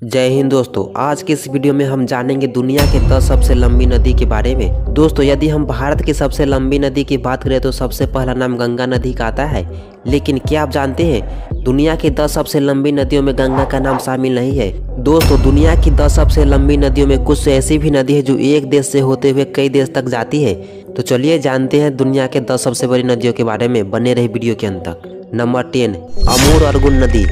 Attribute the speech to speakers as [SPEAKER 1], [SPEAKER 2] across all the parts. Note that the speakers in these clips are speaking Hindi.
[SPEAKER 1] जय हिंद दोस्तों। आज के इस वीडियो में हम जानेंगे दुनिया के 10 सबसे लंबी नदी के बारे में। दोस्तों, यदि हम भारत की सबसे लंबी नदी की बात करें तो सबसे पहला नाम गंगा नदी का आता है। लेकिन क्या आप जानते हैं दुनिया की 10 सबसे लंबी नदियों में गंगा का नाम शामिल नहीं है। दोस्तों, दुनिया की 10 सबसे लंबी नदियों में कुछ ऐसी भी नदी है जो एक देश से होते हुए कई देश तक जाती है। तो चलिए जानते हैं दुनिया के 10 सबसे बड़ी नदियों के बारे में। बने रहे वीडियो के अंत तक। नंबर 10, अमूर अर्गुन नदी।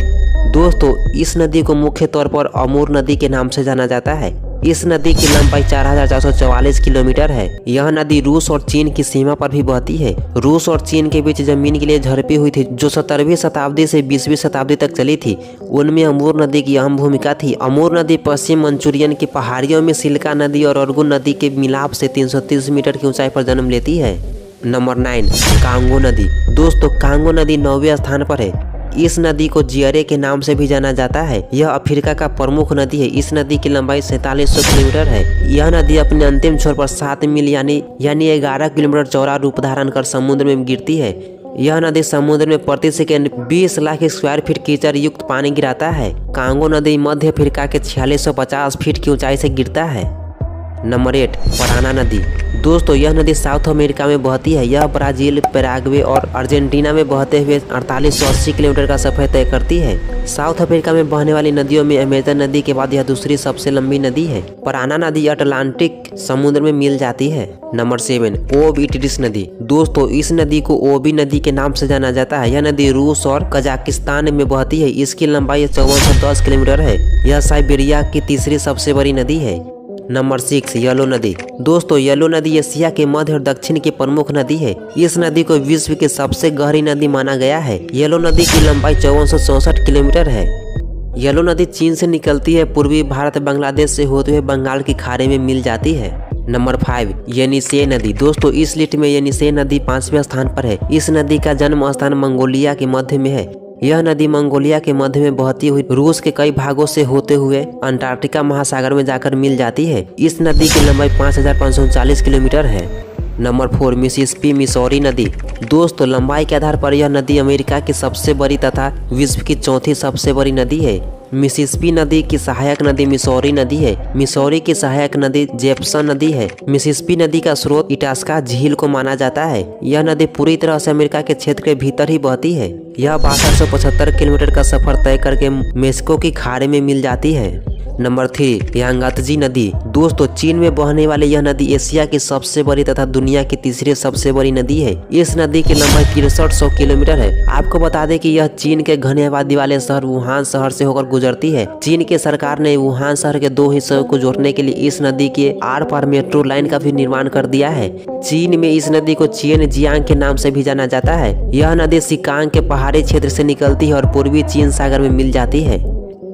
[SPEAKER 1] दोस्तों, इस नदी को मुख्य तौर पर अमूर नदी के नाम से जाना जाता है। इस नदी की लंबाई 4444 किलोमीटर है। यह नदी रूस और चीन की सीमा पर भी बहती है। रूस और चीन के बीच जमीन के लिए झड़पी हुई थी जो 17वीं शताब्दी से 20वीं शताब्दी तक चली थी। उनमें अमूर नदी की अहम भूमिका थी। अमूर नदी पश्चिम मंचूरियन की पहाड़ियों में सिल्का नदी और अर्गुन नदी के मिलाप से 330 मीटर की ऊंचाई पर जन्म लेती है। नंबर 9, कांगो नदी। दोस्तों, कांगो नदी 9वें स्थान पर है। इस नदी को जियरे के नाम से भी जाना जाता है। यह अफ्रीका का प्रमुख नदी है। इस नदी की लंबाई 4700 किलोमीटर है। यह नदी अपने अंतिम छोर पर 7 मील यानी 11 किलोमीटर चौड़ा रूप धारण कर समुद्र में गिरती है। यह नदी समुद्र में प्रति सेकेंड 20 लाख स्क्वायर फीट कीचड़ युक्त पानी गिराता है। कांगो नदी मध्य अफ्रीका के 4650 फीट की ऊंचाई से गिरता है। नंबर 8, पराना नदी। दोस्तों, यह नदी साउथ अमेरिका में बहती है। यह ब्राजील, पैराग्वे और अर्जेंटीना में बहते हुए 4880 किलोमीटर का सफर तय करती है। साउथ अफ्रीका में बहने वाली नदियों में अमेजन नदी के बाद यह दूसरी सबसे लंबी नदी है। पराना नदी अटलांटिक समुद्र में मिल जाती है। नंबर 7, ओब इटिरिस नदी। दोस्तों, इस नदी को ओबी नदी के नाम से जाना जाता है। यह नदी रूस और कजाकिस्तान में बहती है। इसकी लंबाई 5410 किलोमीटर है। यह साइबेरिया की तीसरी सबसे बड़ी नदी है। नंबर 6, येलो नदी। दोस्तों, येलो नदी एशिया के मध्य और दक्षिण की प्रमुख नदी है। इस नदी को विश्व की सबसे गहरी नदी माना गया है। येलो नदी की लंबाई 5464 किलोमीटर है। येलो नदी चीन से निकलती है, पूर्वी भारत बांग्लादेश से होते हुए बंगाल की खाड़ी में मिल जाती है। नंबर 5, येनिसे नदी। दोस्तों, इस लिस्ट में येनिसे नदी 5वें स्थान पर है। इस नदी का जन्म स्थान मंगोलिया के मध्य में है। यह नदी मंगोलिया के मध्य में बहती हुई रूस के कई भागों से होते हुए अंटार्कटिका महासागर में जाकर मिल जाती है। इस नदी की लंबाई 5540 किलोमीटर है। नंबर 4, मिसिसिपी मिसौरी नदी। दोस्तों, लंबाई के आधार पर यह नदी अमेरिका की सबसे बड़ी तथा विश्व की चौथी सबसे बड़ी नदी है। मिसिसिपी नदी की सहायक नदी मिसौरी नदी है। मिसौरी की सहायक नदी जेफसन नदी है। मिसिसिपी नदी का स्रोत इटास्का झील को माना जाता है। यह नदी पूरी तरह से अमेरिका के क्षेत्र के भीतर ही बहती है। यह 6275 किलोमीटर का सफर तय करके मेक्सिको की खाड़ी में मिल जाती है। नंबर 3, यांगत्जी नदी। दोस्तों, चीन में बहने वाली यह नदी एशिया की सबसे बड़ी तथा दुनिया की तीसरी सबसे बड़ी नदी है। इस नदी की लंबाई 6300 किलोमीटर है। आपको बता दें कि यह चीन के घने आबादी वाले शहर वुहान शहर से होकर गुजरती है। चीन की सरकार ने वुहान शहर के 2 हिस्सों को जोड़ने के लिए इस नदी के आर पार मेट्रो लाइन का भी निर्माण कर दिया है। चीन में इस नदी को चियन जियांग के नाम से भी जाना जाता है। यह नदी सिकांग के पहाड़ी क्षेत्र से निकलती है और पूर्वी चीन सागर में मिल जाती है।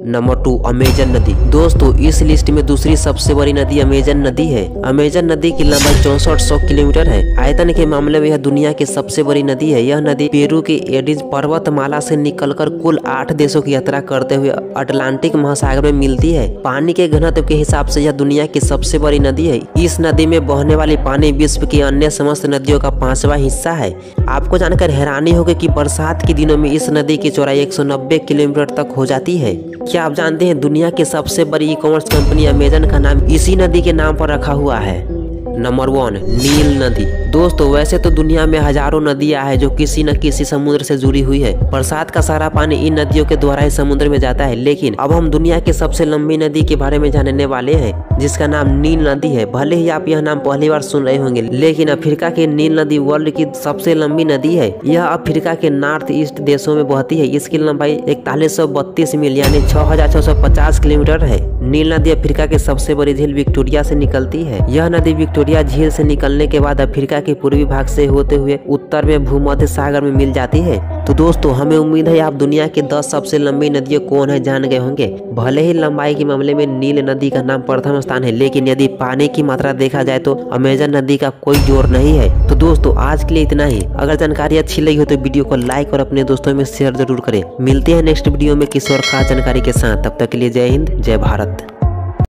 [SPEAKER 1] नंबर 2, अमेजन नदी। दोस्तों, इस लिस्ट में दूसरी सबसे बड़ी नदी अमेजन नदी है। अमेजन नदी की लंबाई 6400 किलोमीटर है। आयतन के मामले में यह दुनिया की सबसे बड़ी नदी है। यह नदी पेरू के एडिज पर्वतमाला से निकलकर कुल 8 देशों की यात्रा करते हुए अटलांटिक महासागर में मिलती है। पानी के घनत्व के हिसाब से यह दुनिया की सबसे बड़ी नदी है। इस नदी में बहने वाली पानी विश्व की अन्य समस्त नदियों का 5वां हिस्सा है। आपको जानकर हैरानी होगी कि बरसात के दिनों में इस नदी की चौड़ाई 190 किलोमीटर तक हो जाती है। क्या आप जानते हैं दुनिया की सबसे बड़ी ई कॉमर्स कंपनी अमेजन का नाम इसी नदी के नाम पर रखा हुआ है। नंबर 1, नील नदी। दोस्तों, वैसे तो दुनिया में हजारों नदियां हैं जो किसी न किसी समुद्र से जुड़ी हुई है। बरसात का सारा पानी इन नदियों के द्वारा ही समुद्र में जाता है। लेकिन अब हम दुनिया की सबसे लंबी नदी के बारे में जानने वाले हैं जिसका नाम नील नदी है। भले ही आप यह नाम पहली बार सुन रहे होंगे, लेकिन अफ्रीका की नील नदी वर्ल्ड की सबसे लंबी नदी है। यह अफ्रीका के नॉर्थ ईस्ट देशों में बहती है। इसकी लंबाई 4132 मील यानी 6650 किलोमीटर है। नील नदी अफ्रीका की सबसे बड़ी झील विक्टोरिया से निकलती है। यह नदी विक्टोरिया झील से निकलने के बाद अफ्रीका के पूर्वी भाग से होते हुए उत्तर में भूमध्य सागर में मिल जाती है। तो दोस्तों, हमें उम्मीद है आप दुनिया की 10 सबसे लंबी नदियां कौन है जान गए होंगे। भले ही लंबाई के मामले में नील नदी का नाम प्रथम स्थान है, लेकिन यदि पानी की मात्रा देखा जाए तो अमेजन नदी का कोई जोर नहीं है। तो दोस्तों, आज के लिए इतना ही। अगर जानकारी अच्छी लगी हो तो वीडियो को लाइक और अपने दोस्तों में शेयर जरूर करें। मिलते हैं नेक्स्ट वीडियो में किसी और खास जानकारी के साथ। तब तक के लिए जय हिंद, जय भारत।